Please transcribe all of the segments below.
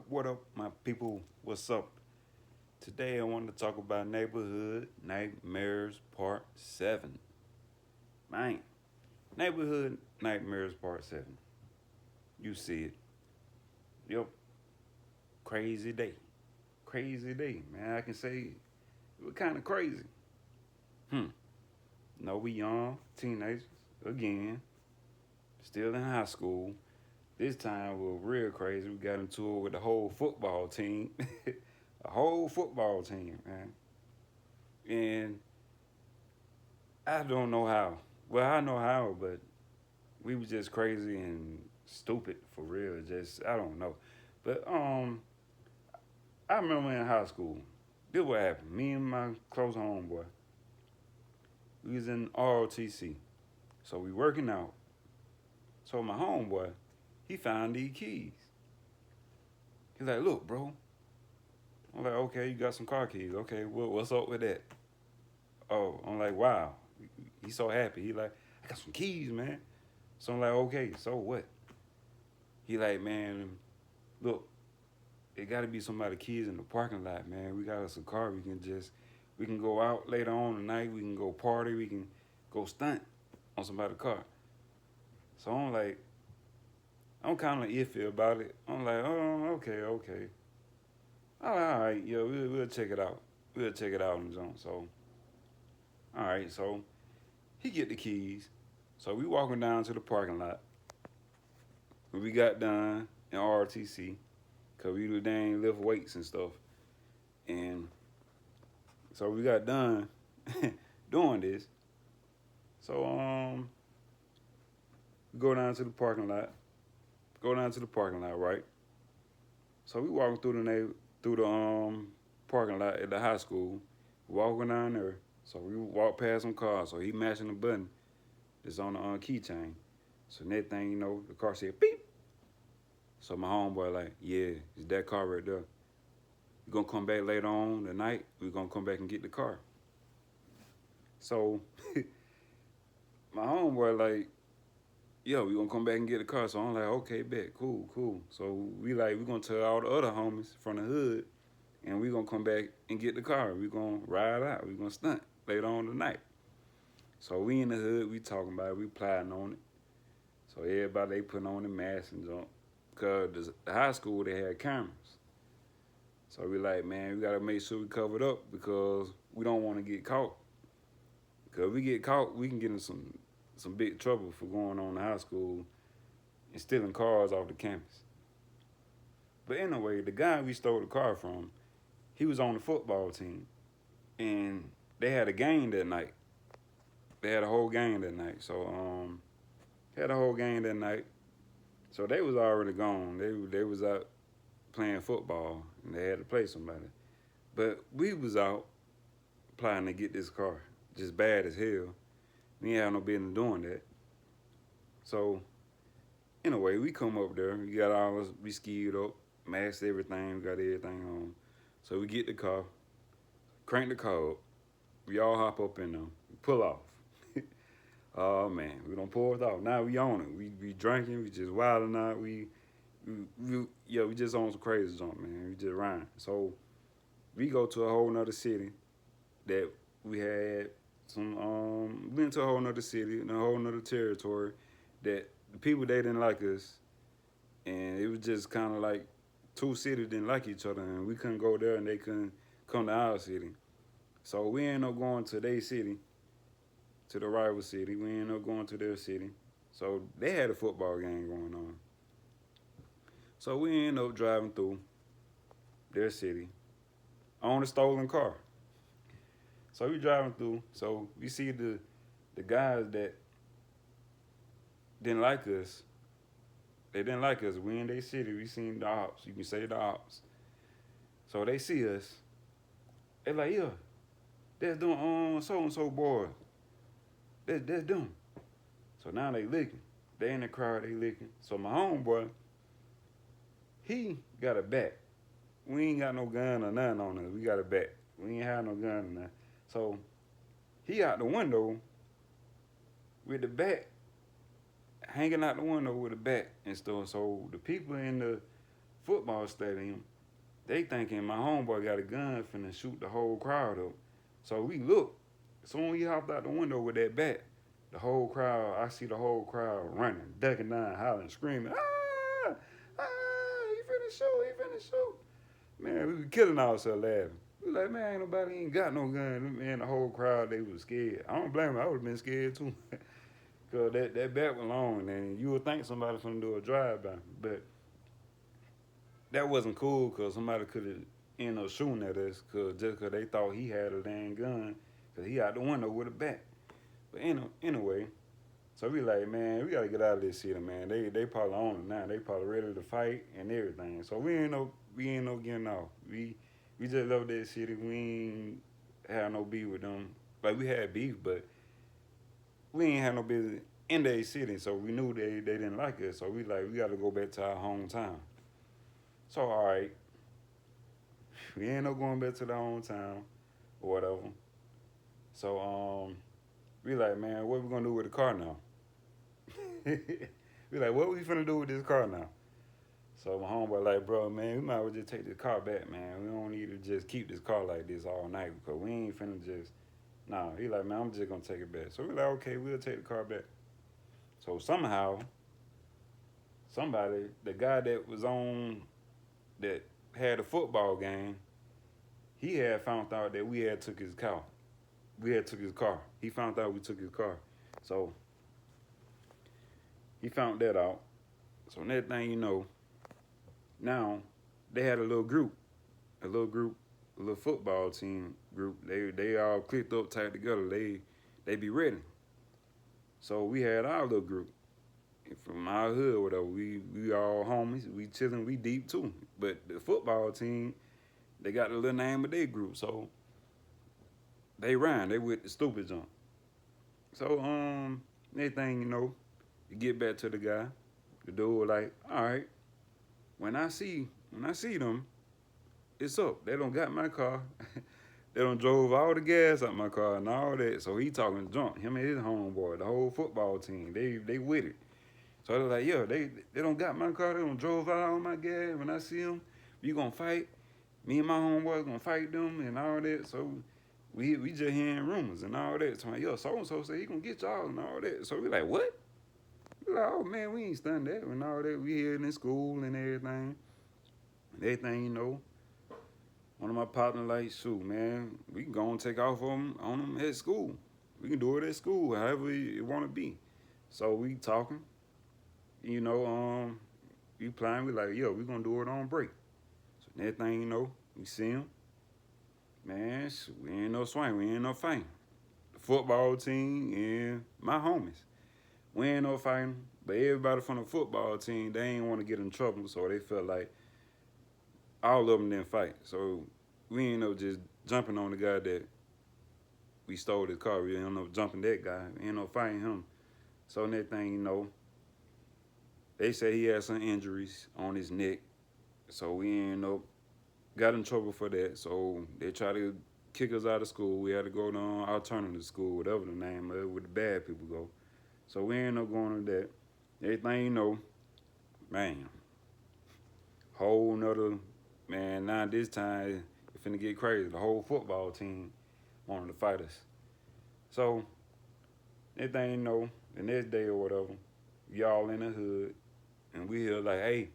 What up, my people? What's up? Today I want to talk about Neighborhood Nightmares Part 7. Man, Neighborhood Nightmares Part 7. You see it. Yep, crazy day. Crazy day, man. I can say it was kind of crazy. Hmm. No, we young, teenagers, again, still in high school. This time we were real crazy. We got into it with the whole football team. A whole football team, man. And I don't know how. Well, I know how, but we was just crazy and stupid for real. Just I don't know. But I remember in high school, this what happened. Me and my close homeboy, we was in ROTC. So we working out. So my homeboy, he found these keys. He's like, look, bro. I'm like, okay, you got some car keys. Okay, what's up with that? Oh, I'm like, wow. He's so happy. He like, I got some keys, man. So I'm like, okay, so what? He like, man, look, it got to be somebody keys in the parking lot, man. We got us a car. We can go out later on tonight. We can go party. We can go stunt on somebody's car. So I'm like, I'm kind of iffy about it. I'm like, oh, okay. All right, yeah, we'll check it out. We'll check it out on his own. So, all right, so he get the keys. So we walking down to the parking lot. When we got done in RTC, cause we do dang lift weights and stuff. And so we got done doing this. So we go down to the parking lot. Go down to the parking lot, right? So we walking through the parking lot at the high school. Walking down there. So we walk past some cars. So he matching the button that's on the keychain. So next thing you know, the car said beep. So my homeboy like, yeah, it's that car right there. You gonna come back later on tonight? We gonna come back and get the car. So my homeboy like, yo, we gonna come back and get the car. So I'm like, okay, bet, cool. So we gonna tell all the other homies from the hood, and we gonna come back and get the car. We gonna ride out. We gonna stunt later on tonight. So we in the hood, we talking about it, we plotting on it. So everybody they putting on the masks and jump. Cause the high school they had cameras. So we like, man, we gotta make sure we covered up because we don't want to get caught. Cause if we get caught, we can get in some big trouble for going on to high school and stealing cars off the campus. But anyway, the guy we stole the car from, he was on the football team, and they had a game that night. They had a whole game that night. So had a whole game that night. So they was already gone. They was out playing football, and they had to play somebody. But we was out planning to get this car, just bad as hell. We ain't have no business doing that. So anyway, we come up there. We got all us, we skied up, masked everything. We got everything on. So we get the car, crank the car up. We all hop up in them, pull off. Oh man, we don't pull it off. Now we on it. We drinking. We just wilding out. We just on some crazy jump, man. We just riding. So we go to a whole nother city that we had some we went to a whole nother city and a whole nother territory that the people they didn't like us, and it was just kind of like two cities didn't like each other, and we couldn't go there and they couldn't come to our city. So we ended up going to their city, to the rival city. We ended up going to their city. So they had a football game going on. So we ended up driving through their city on a stolen car. So we driving through. So we see the guys that didn't like us. They didn't like us. We in their city. We seen the ops. You can say the ops. So they see us. They like, yeah, that's doing so and so boys. That's them. So now they licking. They in the crowd. They licking. So my homeboy, he got a bat. We ain't got no gun or nothing on us. We got a bat. We ain't have no gun or nothing. So he out the window with the bat hanging out the window with a bat and stuff. So the people in the football stadium. They thinking my homeboy got a gun finna shoot the whole crowd up. So we look. Soon he hopped out the window with that bat. The whole crowd, I see the whole crowd running, ducking down, hollering, screaming, ah, ah, he finna shoot, he finna shoot. Man, we were killing ourselves laughing. We like, man, ain't nobody ain't got no gun. Man, the whole crowd, they was scared. I don't blame them. I would have been scared too. Because that bat was long, and you would think somebody was going to do a drive-by. But that wasn't cool because somebody could have ended up shooting at us just because they thought he had a dang gun because he out the window with a bat. But anyway, so we like, man, we got to get out of this city, man. They probably on it now. They probably ready to fight and everything. So we ain't no getting off. We just love that city. We ain't have no beef with them. Like, we had beef, but we ain't had no business in their city, so we knew they didn't like us. So we got to go back to our hometown. So all right, we ain't no going back to the hometown or whatever. So we like, man, what we gonna do with the car now? We like, what we finna do with this car now? So my homeboy like, bro, man, we might as well just take this car back, man. We don't need to just keep this car like this all night because we ain't finna just. Nah, he like, man, I'm just gonna take it back. So we like, okay, we'll take the car back. So somehow, somebody, the guy that was on, that had a football game, he had found out that we had took his car. We had took his car. He found out we took his car. So he found that out. So next thing you know, now they had a little football team group. They all clicked up tight together. They be ready. So we had our little group from our hood or whatever. We all homies. We chilling. We deep too. But the football team, they got the little name of their group. So they ran. They with the stupid jump. So next thing you know, you get back to the guy. The dude was like, all right, when I see them, it's up. They don't got my car. They done drove all the gas out my car and all that. So he talking junk. Him and his homeboy, the whole football team, they with it. So they're like, yeah, they don't got my car. They done drove out all my gas. When I see them, we gonna fight. Me and my homeboy gonna fight them and all that. So we just hearing rumors and all that. So like, yo, so and so say he gonna get y'all and all that. So we like, what? We like, oh man, we ain't stunned that and all that. We here in school and everything. And everything, you know. One of my partners like, shoot, man, we can go and take off on them at school. We can do it at school, however you want to be. So we talking, you know, we playing. We like, yo, we gonna do it on break. So next thing you know, we see him. Man, we ain't no swing, we ain't no fighting. The football team and my homies, we ain't no fighting. But everybody from the football team, they ain't want to get in trouble, so they felt like all of them didn't fight. So we ain't no just jumping on the guy that we stole his car. We ain't no jumping that guy. We ain't no fighting him. So next thing you know, they say he had some injuries on his neck. So we ain't no got in trouble for that. So they try to kick us out of school. We had to go to alternative school, whatever the name of it, where the bad people go. So we ain't no going to that. Everything you know, man, whole nother, man, now this time it's finna get crazy. The whole football team wanted to fight us. So, everything you know, the next day or whatever, y'all in the hood, and we hear like, hey,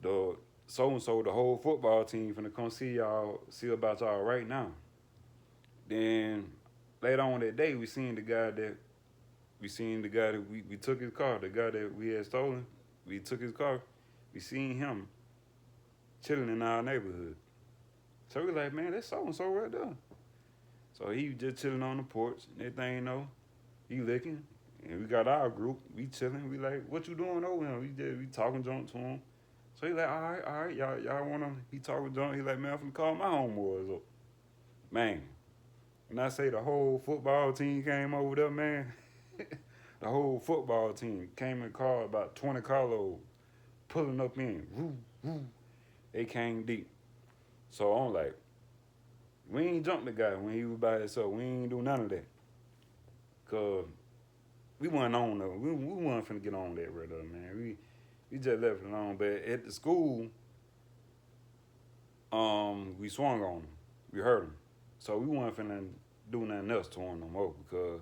the so-and-so, the whole football team finna come see about y'all right now. Then, later on that day, we seen the guy that we took his car, the guy that we had stolen, we took his car, we seen him chilling in our neighborhood. So we like, man, that's so-and-so right there. So he just chilling on the porch, and everything you know, he licking, and we got our group, we chilling, we like, what you doing over here? We talking junk to him. So he like, all right, y'all wanna, he talking junk, he like, man, I'm finna call my homeboys up. Man, when I say the whole football team came over there, man, the whole football team came in car, about 20 carloads, pulling up in, woo, woo. They came deep. So I'm like, we ain't jumped the guy when he was by himself. We ain't do none of that. Cause we wasn't on though. We wasn't finna get on that right there, man. We just left it alone. But at the school, we swung on him. We hurt him. So we weren't finna do nothing else to him no more because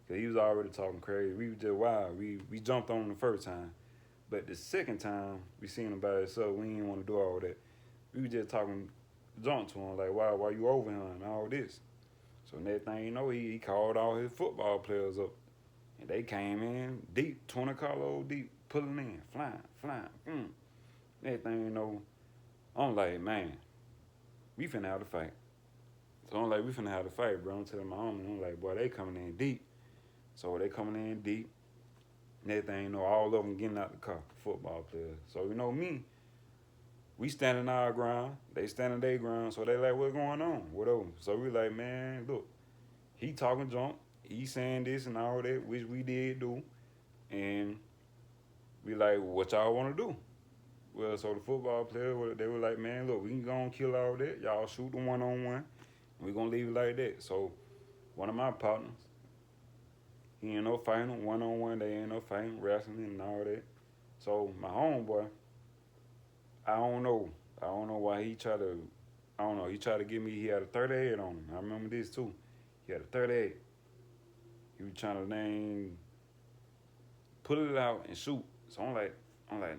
he was already talking crazy. We was just wild. We jumped on him the first time. But the second time we seen him by himself, we didn't want to do all that. We was just talking junk to him, like, why you over here and all this. So next thing you know, he called all his football players up. And they came in deep, 20 carload deep, pulling in, flying. Next thing you know, I'm like, man, we finna have to fight. So I'm like, we finna have to fight, bro. I'm telling my homie, I'm like, boy, they coming in deep. So they coming in deep. Next thing you know, all of them getting out the car, football players. So you know me, we standing our ground, they standing their ground. So they like, what's going on? Whatever. So we like, man, look, he talking junk, he saying this and all that, which we did do, and we like, what y'all want to do? Well, so the football players, they were like, man, look, we can go and kill all that. Y'all shoot the one-on-one. We're going to leave it like that. So one of my partners, he ain't no fighting, one-on-one, they ain't no fighting, wrestling and all that. So my homeboy, I don't know. I don't know why he tried to, I don't know, he tried to get me, he had a 38 on him. I remember this too. He had a 38. He was trying to pull it out and shoot. So I'm like,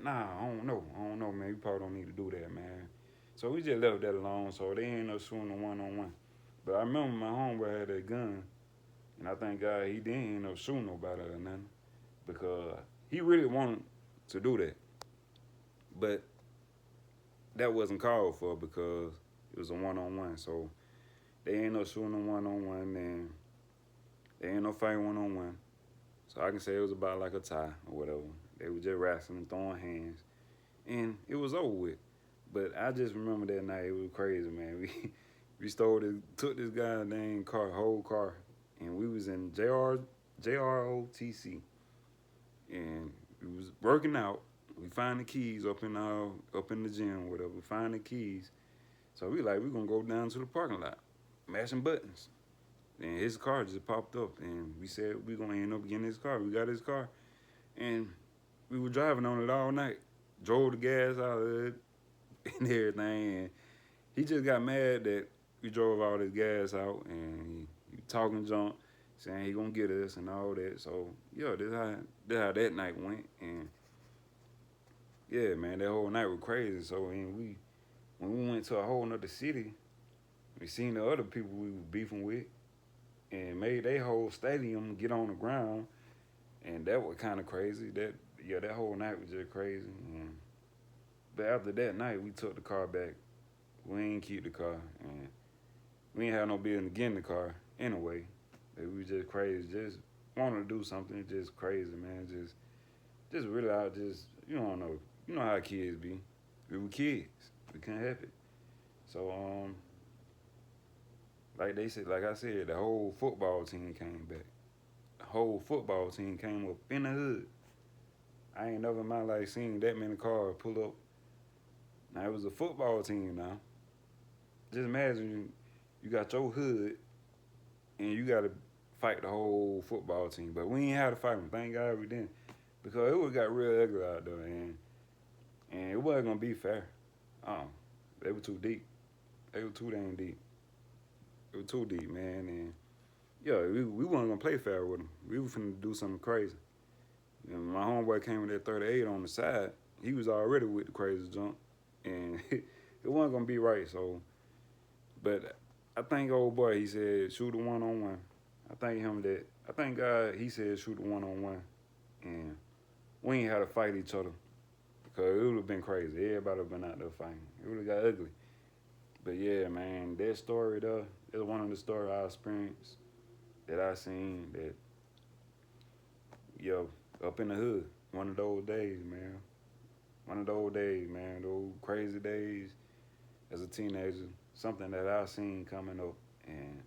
nah, I don't know, man. You probably don't need to do that, man. So we just left that alone. So they ain't no shooting a one-on-one. But I remember my homeboy had that gun, and I thank God he didn't end up shooting nobody or nothing, because he really wanted to do that. But that wasn't called for because it was a one-on-one. So they ain't no shooting a one-on-one, and they ain't no fighting one-on-one. So I can say it was about like a tie or whatever. They were just wrestling, throwing hands, and it was over with. But I just remember that night. It was crazy, man. We took this guy's name car, whole car, and we was in JROTC, and we was working out. We find the keys up in the gym, or whatever. We find the keys, so we like we gonna go down to the parking lot, mashing buttons. And his car just popped up, and we said we gonna end up getting his car. We got his car, and we were driving on it all night. Drove the gas out of it and everything, and he just got mad that we drove all this gas out, and he talking junk, saying he gonna get us and all that. So yeah, this how that night went, and yeah, man, that whole night was crazy. So when we went to a whole nother city, we seen the other people we was beefing with, and made their whole stadium get on the ground, and that was kind of crazy. That whole night was just crazy. And, but after that night, we took the car back. We ain't keep the car, and we ain't have no business getting the car anyway. We was just crazy, just wanting to do something, just crazy, man. Just really out, just you don't know, you know how kids be. We were kids, we couldn't help it. So like I said, the whole football team came back. The whole football team came up in the hood. I ain't never in my life seen that many cars pull up. Now it was a football team now. Just imagine you got your hood and you got to fight the whole football team. But we ain't had to fight them. Thank God we didn't, because it would got real ugly out there, and it wasn't gonna be fair. They were too deep. They were too damn deep. It was too deep, man. And yeah, we wasn't gonna play fair with them. We were finna do something crazy. And my homeboy came with that 38 on the side. He was already with the crazy jump, and it wasn't gonna be right. So, but I think old boy, he said shoot a one-on-one. I thank God he said shoot a one-on-one, and we ain't had to fight each other, because it would have been crazy. Everybody would have been out there fighting. It would have got ugly. But yeah, man, that story though is one of the stories I experienced, that I seen, that yo, up in the hood. One of those days, man. One of those days, man. Those crazy days as a teenager. Something that I seen coming up. And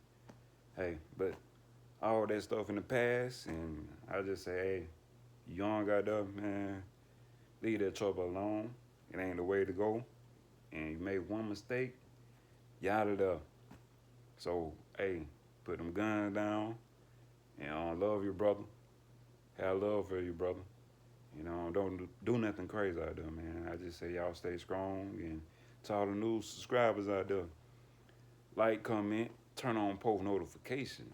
hey, but all that stuff in the past, and I just say, hey, you young out there, man, leave that trouble alone. It ain't the way to go. And you made one mistake, you out of there. So, hey, put them guns down and love your brother. Have love for your brother. You know, don't do nothing crazy out there, man. I just say y'all stay strong, and to all the new subscribers out there, like, comment, turn on post notification.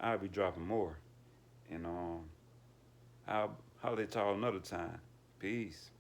I'll be dropping more. And I'll holler at y'all another time. Peace.